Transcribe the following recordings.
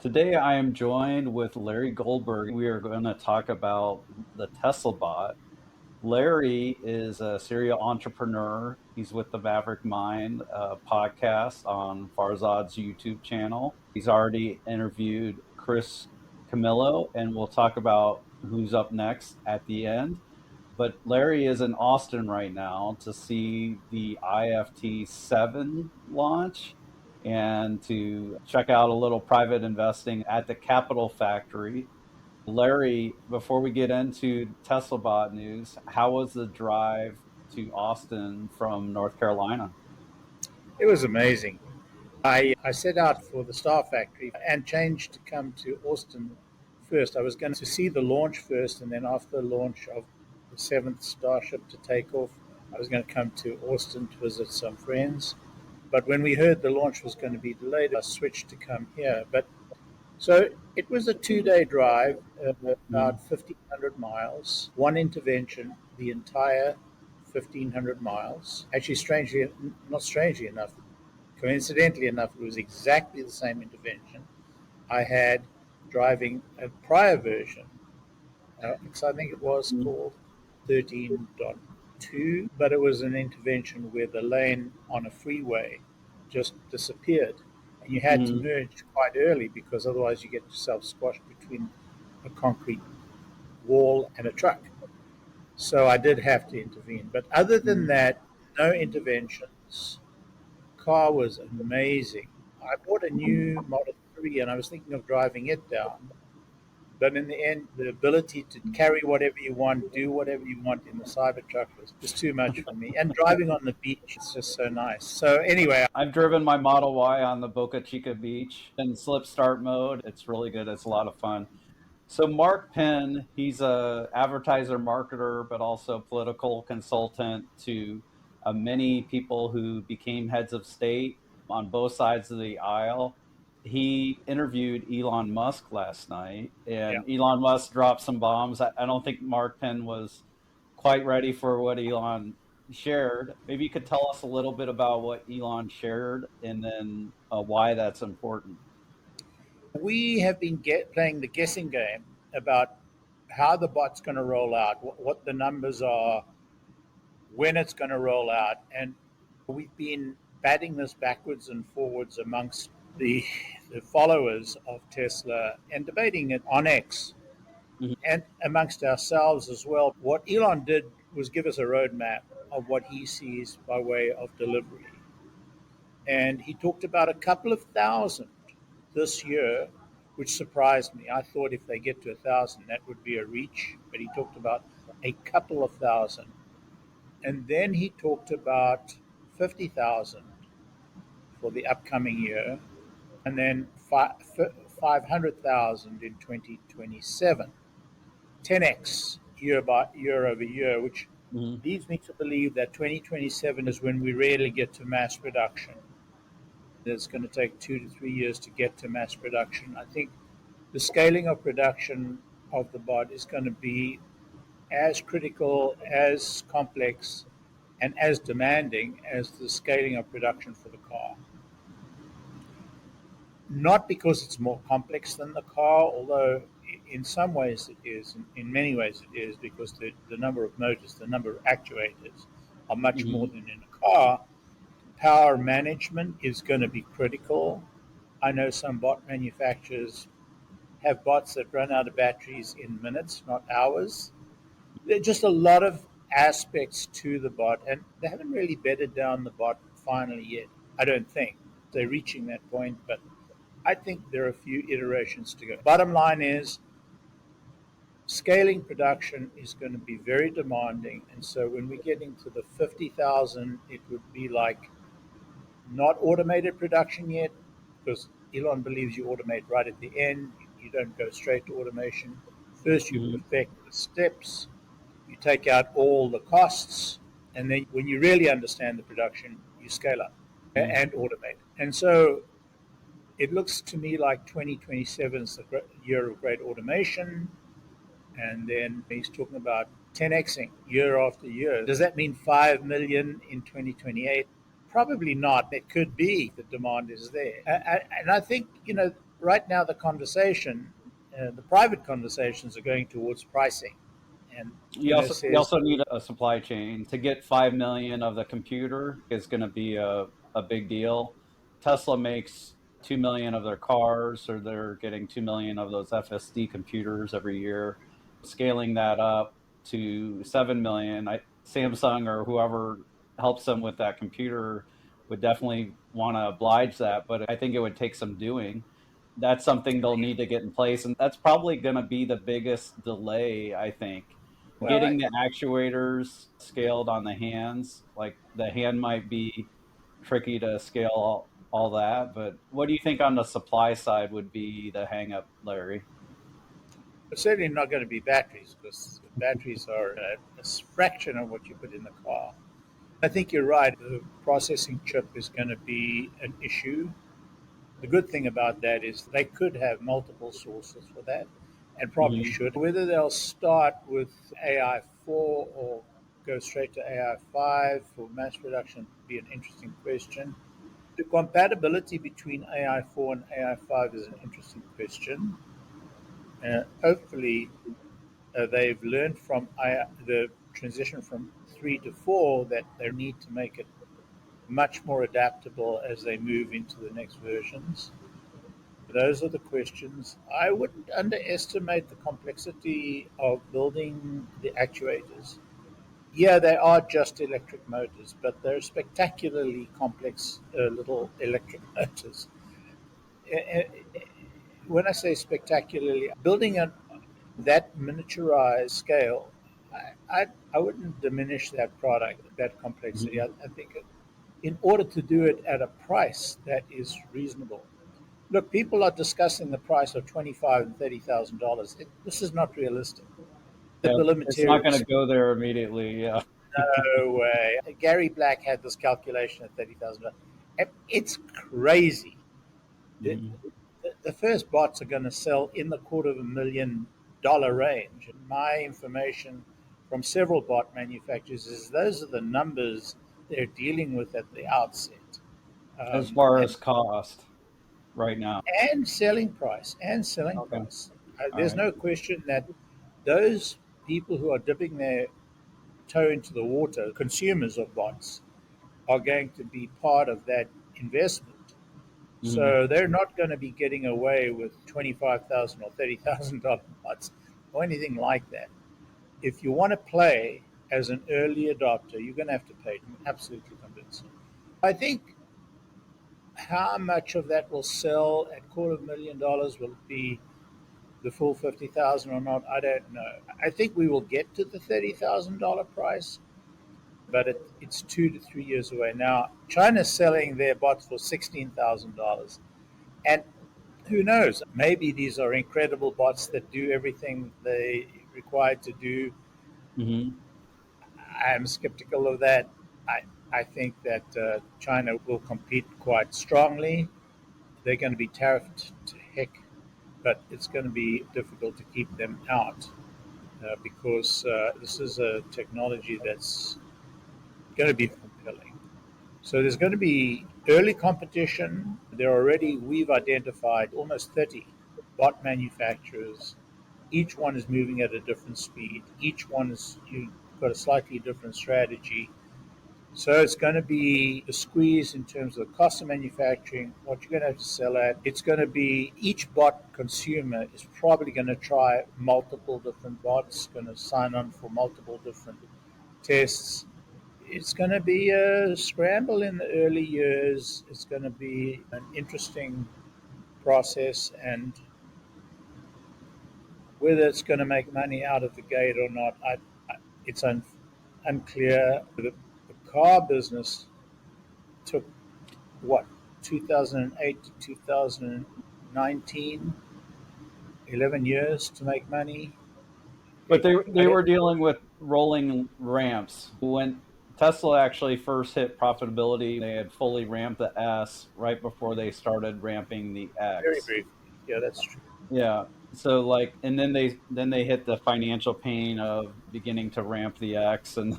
Today, I am joined with Larry Goldberg. We are going to talk about the Tesla bot. Larry is a serial entrepreneur. He's with the Maverick Mind podcast on Farzad's YouTube channel. He's already interviewed Chris Camillo, and we'll talk about who's up next at the end. But Larry is in Austin right now to see the IFT 7 launch and to check out a little private investing at the Capital Factory. Larry, before we get into Tesla bot news, how was the drive to Austin from North Carolina? It was amazing. I set out for the Star Factory and changed to come to Austin first. I was going to see the launch first, and then after the launch of the seventh Starship to take off, I was going to come to Austin to visit some friends. But when we heard the launch was going to be delayed, I switched to come here. But so it was a 2 day drive, Mm. about 1,500 miles, one intervention, the entire 1,500 miles. Actually, not strangely enough, coincidentally enough, it was exactly the same intervention I had driving a prior version. Because I think it was called 13.2, but it was an intervention where the lane on a freeway just disappeared. And you had to Mm-hmm. merge quite early because otherwise you get yourself squashed between a concrete wall and a truck. So I did have to intervene. But other than that, no interventions. Car was amazing. I bought a new Model 3 and I was thinking of driving it down. But in the end, the ability to carry whatever you want, do whatever you want in the Cybertruck was just too much for me. And driving on the beach is just so nice. So anyway, I've driven my Model Y on the Boca Chica beach in slip start mode. It's really good. It's a lot of fun. So Mark Penn, he's a advertiser marketer, but also political consultant to many people who became heads of state on both sides of the aisle. He interviewed Elon Musk last night, yeah. and Elon Musk dropped some bombs. I don't think Mark Penn was quite ready for what Elon shared. Maybe you could tell us a little bit about what Elon shared and then why that's important. We have been playing the guessing game about how the bot's going to roll out, what the numbers are, when it's going to roll out. And we've been batting this backwards and forwards amongst the followers of Tesla and debating it on X Mhm. and amongst ourselves as well. What Elon did was give us a roadmap of what he sees by way of delivery. And he talked about a couple of thousand this year, which surprised me. I thought if they get to 1,000, that would be a reach, but he talked about a couple of thousand. And then he talked about 50,000 for the upcoming year, and then 500,000 in 2027. 10x year over year, which Mhm. leads me to believe that 2027 is when we really get to mass production. It's going to take 2 to 3 years to get to mass production. I think the scaling of production of the bot is going to be as critical, as complex, and as demanding as the scaling of production for the car. Not because it's more complex than the car, although in some ways it is, in many ways it is, because the number of motors, the number of actuators are much more Mhm. than in a car. Power management is going to be critical. I know some bot manufacturers have bots that run out of batteries in minutes, not hours. There are just a lot of aspects to the bot, and they haven't really bedded down the bot finally yet. I don't think they're reaching that point, but I think there are a few iterations to go. Bottom line is scaling production is going to be very demanding. And so when we get into the 50,000, it would be like not automated production yet, because Elon believes you automate right at the end. You don't go straight to automation. First, you Mhm. perfect the steps, you take out all the costs, and then when you really understand the production, you scale up Mhm. and automate. And so it looks to me like 2027 is the year of great automation. And then he's talking about 10xing year after year. Does that mean 5 million in 2028? Probably not. It could be the demand is there. And I think, right now the private conversations are going towards pricing, and You says, also need a supply chain to get 5 million of the computer is going to be a big deal. Tesla makes 2 million of their cars, or they're getting 2 million of those FSD computers every year. Scaling that up to 7 million, Samsung or whoever helps them with that computer would definitely want to oblige that, but I think it would take some doing. That's something they'll need to get in place, and that's probably going to be the biggest delay, I think, well, getting the actuators scaled on the hands. Like the hand might be tricky to scale all that, but what do you think on the supply side would be the hang up, Larry? it's certainly not going to be batteries, because batteries are a fraction of what you put in the car. I think you're right. The processing chip is going to be an issue. The good thing about that is they could have multiple sources for that, and probably Hmm. should. Whether they'll start with AI4 or go straight to AI5 for mass production would be an interesting question. The compatibility between AI4 and AI5 is an interesting question. Hopefully, they've learned from the transition from 3 to 4 that they need to make it much more adaptable as they move into the next versions. Those are the questions. I wouldn't underestimate the complexity of building the actuators. Yeah, they are just electric motors, but they're spectacularly complex little electric motors. Uh, When I say spectacularly, building at that miniaturized scale, I wouldn't diminish that product, that complexity. Hmm. I think in order to do it at a price that is reasonable. Look, people are discussing the price of $25,000 and $30,000. This is not realistic. The Yeah, bill of it's not going materials, to go there immediately. Yeah. no way. Gary Black had this calculation at $30,000. It's crazy. The, Hmm. the first bots are going to sell in the $250,000 range. My information from several bot manufacturers is those are the numbers they're dealing with at the outset. As far And as cost right now. selling Okay. price. All There's right. no question that those people who are dipping their toe into the water, consumers of bots, are going to be part of that investment. Hmm. So they're not going to be getting away with $25,000 or $30,000 bots or anything like that. If you want to play as an early adopter, you're going to have to pay. I'm absolutely convinced. I think how much of that will sell at $250,000 will it be the full 50,000 or not, I don't know. I think we will get to the $30,000 price, but it's 2 to 3 years away. Now, China's selling their bots for $16,000, and who knows? Maybe these are incredible bots that do everything they required to do. Hmm. I'm skeptical of that. I think that China will compete quite strongly. They're going to be tariffed to heck, but it's going to be difficult to keep them out. Because this is a technology that's going to be compelling. So there's going to be early competition. We've identified almost 30 bot manufacturers. Each one is moving at a different speed. Each one is you've got a slightly different strategy. So it's going to be a squeeze in terms of the cost of manufacturing, what you're going to have to sell at. It's going to be each bot consumer is probably going to try multiple different bots, going to sign on for multiple different tests. It's going to be a scramble in the early years. It's going to be an interesting process, and whether it's going to make money out of the gate or not, it's unclear. The car business took what 2008 to 2019, 11 years to make money. But I they don't, were dealing with rolling ramps. When Tesla actually first hit profitability, they had fully ramped the S right before they started ramping the very X. briefly. Yeah, that's true. Yeah. So like, and then they hit the financial pain of beginning to ramp the X and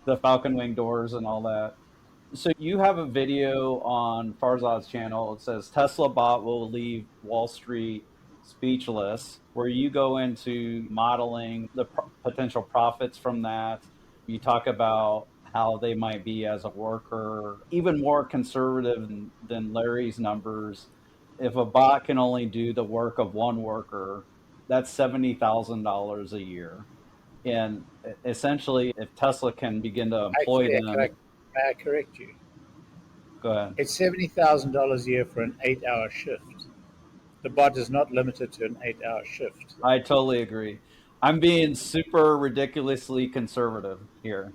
the Falcon Wing doors and all that. So you have a video on Farzad's channel. It says Tesla bot will leave Wall Street speechless, where you go into modeling the potential profits from that. You talk about how they might be as a worker, even more conservative than Larry's numbers. If a bot can only do the work of one worker, that's $70,000 a year. And essentially, if Tesla can begin to employ Actually, them, may I correct you? go ahead. It's $70,000 a year for an 8-hour shift. The bot is not limited to an 8-hour shift. I totally agree. I'm being super ridiculously conservative here.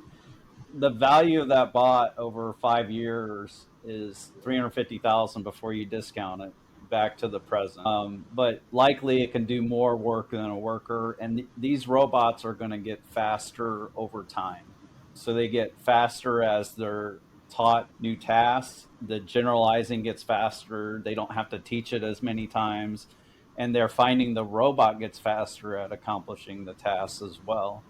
The value of that bot over 5 years is 350,000 before you discount it back to the present. But likely it can do more work than a worker, and these robots are going to get faster over time. So they get faster as they're taught new tasks. The generalizing gets faster. They don't have to teach it as many times, and they're finding the robot gets faster at accomplishing the tasks as well.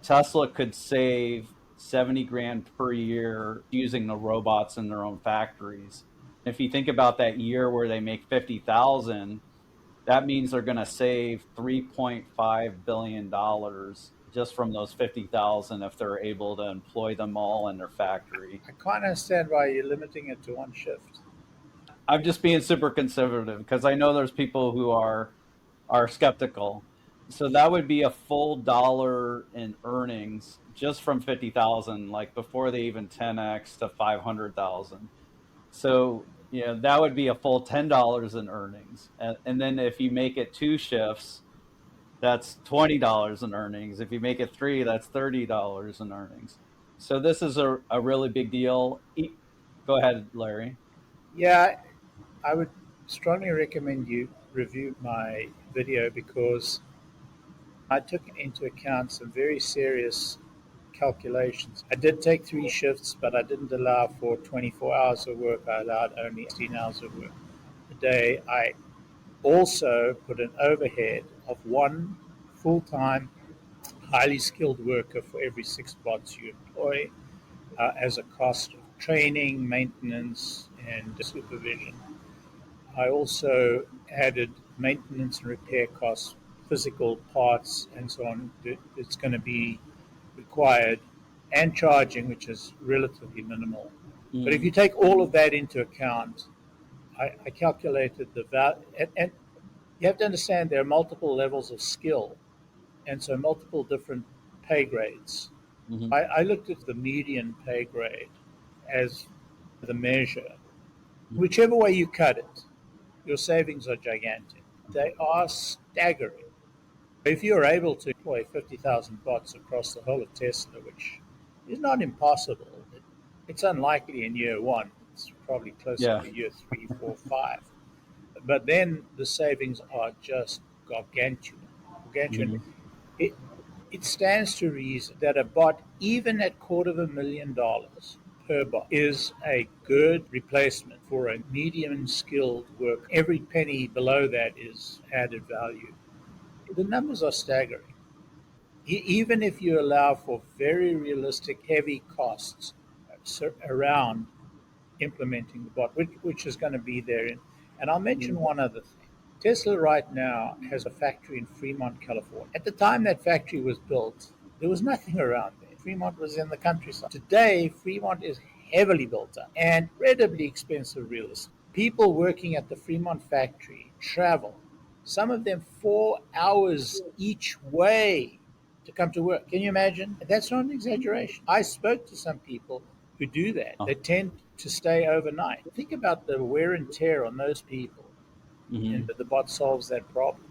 Tesla could save 70 grand per year using the robots in their own factories. If you think about that year where they make 50,000, that means they're going to save $3.5 billion just from those 50,000 if they're able to employ them all in their factory. I can't understand why you're limiting it to one shift. I'm just being super conservative because I know there's people who are skeptical. So that would be a full dollar in earnings just from 50,000, like before they even 10x to 500,000. So, that would be a full $10 in earnings. And then if you make it two shifts, that's $20 in earnings. If you make it three, that's $30 in earnings. So this is a really big deal. Go ahead, Larry. Yeah, I would strongly recommend you review my video because I took into account some very serious calculations. I did take 3 shifts, but I didn't allow for 24 hours of work. I allowed only 16 hours of work a day. I also put an overhead of one full time, highly skilled worker for every 6 bots you employ as a cost of training, maintenance, and supervision. I also added maintenance and repair costs, physical parts, and so on. It's going to be required, and charging, which is relatively minimal. But if Mm-hmm. you take all of that into account, I calculated the value, and you have to understand there are multiple levels of skill, and so multiple different pay grades. Mm-hmm. I looked at the median pay grade as the measure. Whichever way you cut it, your savings are gigantic. They are staggering. If you're able to employ 50,000 bots across the whole of Tesla, which is not impossible, it's unlikely in year one. It's probably closer Yeah. to year three, four, five. But then the savings are just gargantuan. Gargantuan. Mm-hmm. It, it stands to reason that a bot, even at $250,000 per bot, is a good replacement for a medium skilled worker. Every penny below that is added value. The numbers are staggering. Even if you allow for very realistic, heavy costs around implementing the bot, which is going to be there. And I'll mention one other thing. Tesla right now has a factory in Fremont, California. At the time that factory was built, there was nothing around there. Fremont was in the countryside. Today, Fremont is heavily built up and incredibly expensive real estate. People working at the Fremont factory travel, some of them 4 hours each way to come to work. Can you imagine? That's not an exaggeration. I spoke to some people who do that. They tend to stay overnight. Think about the wear and tear on those people, and Mm-hmm. the bot solves that problem.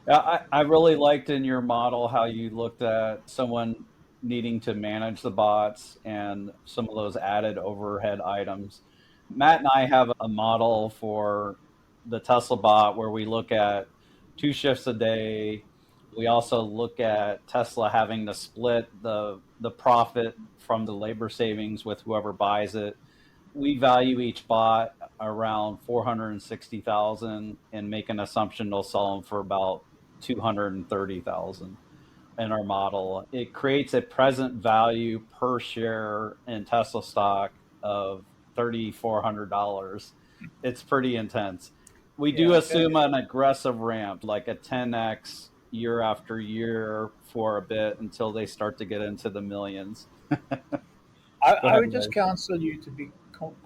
Yeah, I really liked in your model how you looked at someone needing to manage the bots and some of those added overhead items. Matt and I have a model for the Tesla bot where we look at two shifts a day. We also look at Tesla having to split the profit from the labor savings with whoever buys it. We value each bot around 460,000 and make an assumption they'll sell them for about 230,000. in our model. It creates a present value per share in Tesla stock of $3,400. It's pretty intense. We do Yeah, okay. assume an aggressive ramp, like a 10x year after year for a bit until they start to get into the millions. Go I ahead, would just Larry. counsel you to be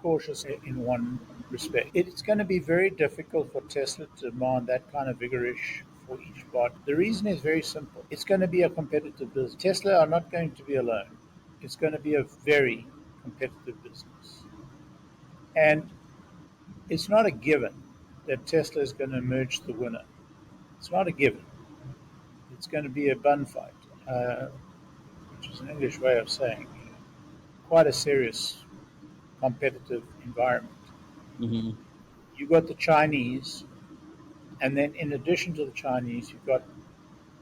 cautious in one respect. It's going to be very difficult for Tesla to demand that kind of vigorish for each bot. The reason is very simple. It's going to be a competitive business. Tesla are not going to be alone. It's going to be a very competitive business. And it's not a given that Tesla is going to emerge the winner. It's not a given. It's going to be a bun fight, which is an English way of saying quite a serious competitive environment. Hmm. You've got the Chinese, and then in addition to the Chinese, you've got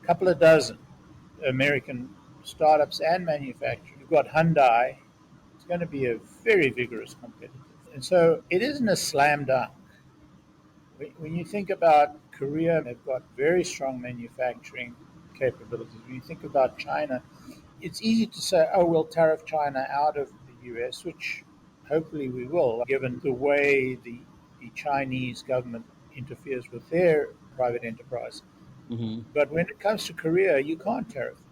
a couple of dozen American startups and manufacturers. You've got Hyundai. It's going to be a very vigorous competitor. And so it isn't a slam dunk. When you think about Korea, they've got very strong manufacturing capabilities. When you think about China, it's easy to say, oh, we'll tariff China out of the US, which hopefully we will, given the way the Chinese government interferes with their private enterprise. Hmm. But when it comes to Korea, you can't tariff them.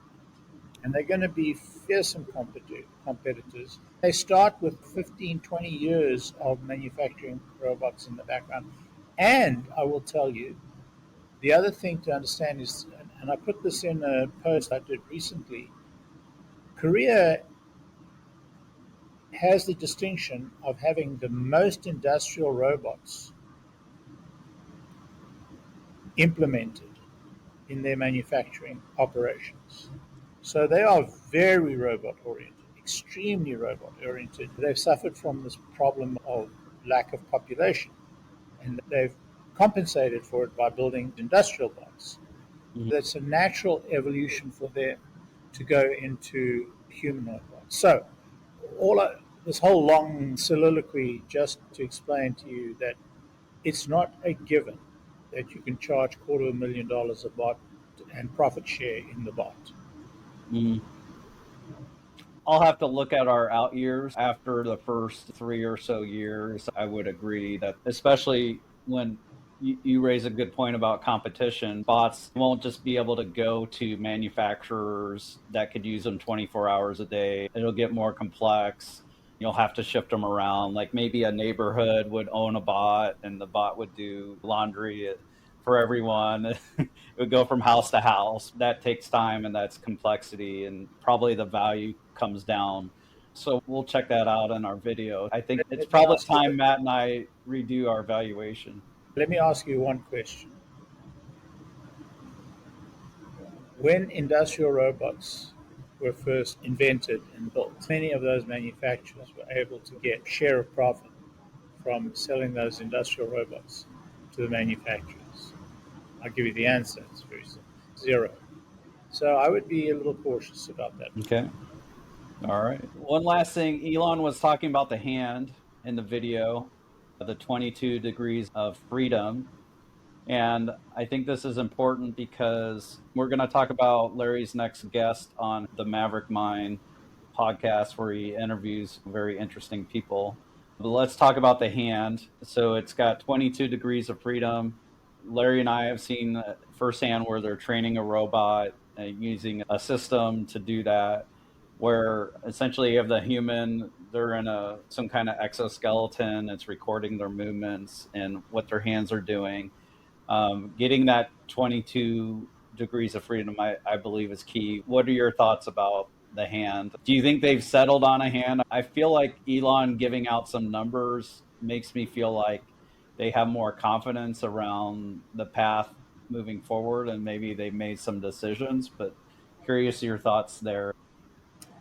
And they're going to be fearsome competitors. They start with 15, 20 years of manufacturing robots in the background. And I will tell you, the other thing to understand is, and I put this in a post I did recently, Korea has the distinction of having the most industrial robots implemented in their manufacturing operations. So they are very robot oriented, extremely robot oriented. They've suffered from this problem of lack of population, and they've compensated for it by building industrial bots. Hmm. That's a natural evolution for them to go into humanoid bots. So, this whole long soliloquy just to explain to you that it's not a given that you can charge $250,000 a bot and profit share in the bot. Hmm. I'll have to look at our out years after the first 3 or so years. I would agree that, especially when you raise a good point about competition, bots won't just be able to go to manufacturers that could use them 24 hours a day. It'll get more complex. You'll have to shift them around. Like maybe a neighborhood would own a bot and the bot would do laundry for everyone. It would go from house to house. That takes time and that's complexity, and probably the value comes down. So we'll check that out in our video. I think it's Let me probably ask you. time Matt and I redo our valuation. Let me ask you one question. When industrial robots were first invented and built, many of those manufacturers were able to get share of profit from selling those industrial robots to the manufacturers. I'll give you the answer. It's very simple. Zero. So I would be a little cautious about that. Okay. All right. One last thing. Elon was talking about the hand in the video, the 22 degrees of freedom. And I think this is important because we're going to talk about Larry's next guest on the Maverick Mind podcast, where he interviews very interesting people. But let's talk about the hand. So it's got 22 degrees of freedom. Larry and I have seen firsthand where they're training a robot using a system to do that, where essentially you have the human, they're in some kind of exoskeleton, it's recording their movements and what their hands are doing. Getting that 22 degrees of freedom, I believe, is key. What are your thoughts about the hand? Do you think they've settled on a hand? I feel like Elon giving out some numbers makes me feel like they have more confidence around the path moving forward, and maybe they've made some decisions, but curious your thoughts there.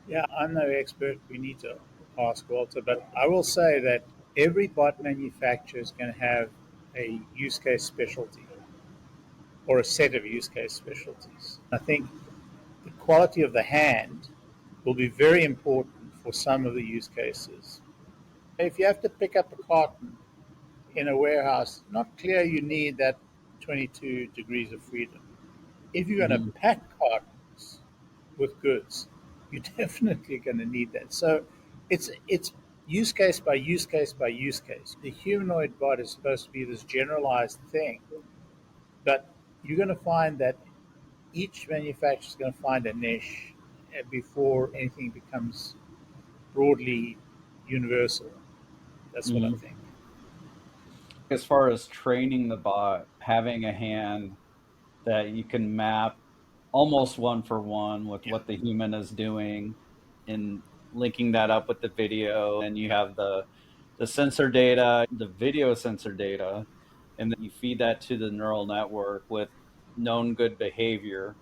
Yeah, I'm no expert. We need to ask Walter, but I will say that every bot manufacturer is going to have a use case specialty or a set of use case specialties. I think the quality of the hand will be very important for some of the use cases. If you have to pick up a carton in a warehouse, not clear you need that 22 degrees of freedom. If you're going to Hmm. pack cartons, with goods. You're definitely going to need that. So it's use case by use case by use case. The humanoid bot is supposed to be this generalized thing, but you're going to find that each manufacturer is going to find a niche before anything becomes broadly universal. That's what I Mhm. think. As far as training the bot, having a hand that you can map almost one for one with Yeah. what the human is doing and linking that up with the video, and you have the sensor data, the video sensor data, and then you feed that to the neural network with known good behavior.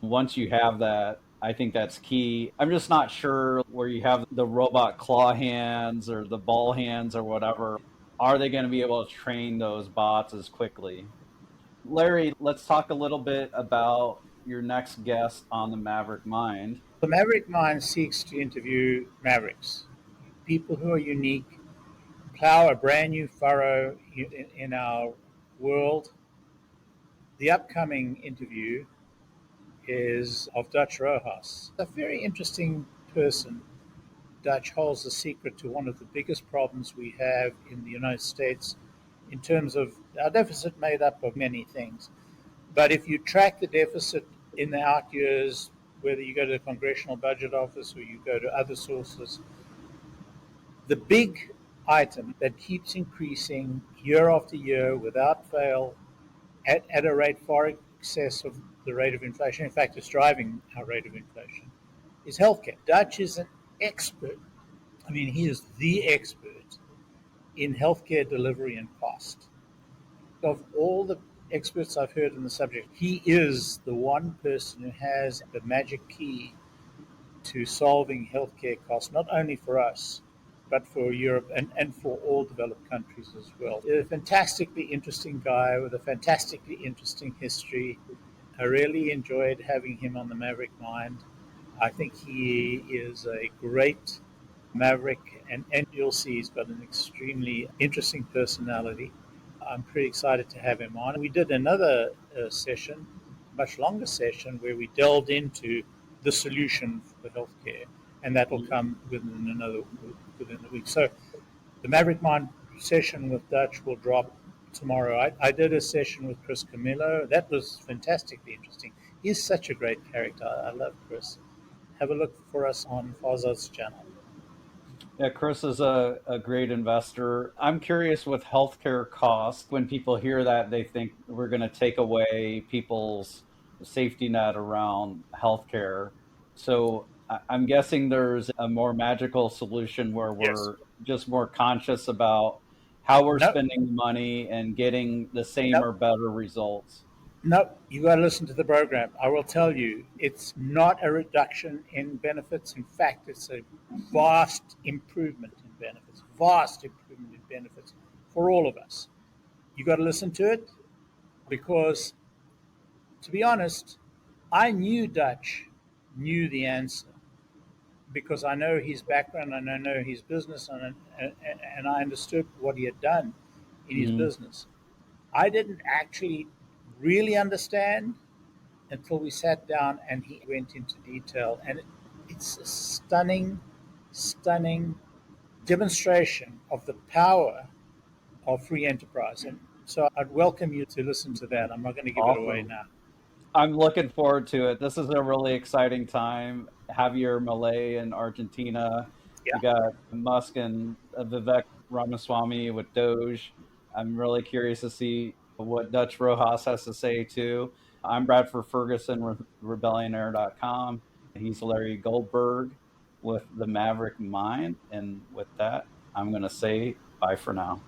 Once you have that, I think that's key. I'm just not sure where you have the robot claw hands or the ball hands or whatever. Are they going to be able to train those bots as quickly? Larry, let's talk a little bit about your next guest on the Maverick Mind. The Maverick Mind seeks to interview mavericks, people who are unique, plow a brand new furrow in our world. The upcoming interview is of Dutch Rojas, a very interesting person. Dutch holds the secret to one of the biggest problems we have in the United States in terms of our deficit made up of many things. But if you track the deficit in the out years, whether you go to the Congressional Budget Office or you go to other sources, the big item that keeps increasing year after year without fail at a rate far in excess of the rate of inflation, in fact, it's driving our rate of inflation, is healthcare. Dutch is an expert. I mean, he is the expert in healthcare delivery and cost. Of all the experts I've heard on the subject, he is the one person who has the magic key to solving healthcare costs, not only for us, but for Europe and for all developed countries as well. A fantastically interesting guy with a fantastically interesting history. I really enjoyed having him on the Maverick Mind. I think he is a great Maverick, and you'll see he's got an extremely interesting personality. I'm pretty excited to have him on. We did another session, much longer session, where we delved into the solution for healthcare, and that will come within a week. So the Maverick Mind session with Dutch will drop tomorrow. I did a session with Chris Camillo. That was fantastically interesting. He's such a great character. I love Chris. Have a look for us on Fazad's channel. Yeah, Chris is a great investor. I'm curious with healthcare costs, when people hear that, they think we're going to take away people's safety net around healthcare. So I'm guessing there's a more magical solution where Yes. we're just more conscious about how we're No, spending the money and getting the same no, or better results. no. You got to listen to the program. I will tell you, it's not a reduction in benefits. In fact, it's a vast improvement in benefits. Vast improvement in benefits for all of us. You got to listen to it because, to be honest, I knew Dutch knew the answer because I know his background and I know his business and I understood what he had done in his Mhm. business. I didn't actually really understand until we sat down and he went into detail. And it's a stunning, stunning demonstration of the power of free enterprise. And so I'd welcome you to listen to that. I'm not going to give it away Awesome. now. I'm looking forward to it. This is a really exciting time. Javier Milei in Argentina. Yeah. You got Musk and Vivek Ramaswamy with Doge. I'm really curious to see what Dutch Rojas has to say too. I'm Bradford Ferguson with rebellionaire.com. He's Larry Goldberg with the Maverick Mind. And with that, I'm going to say bye for now.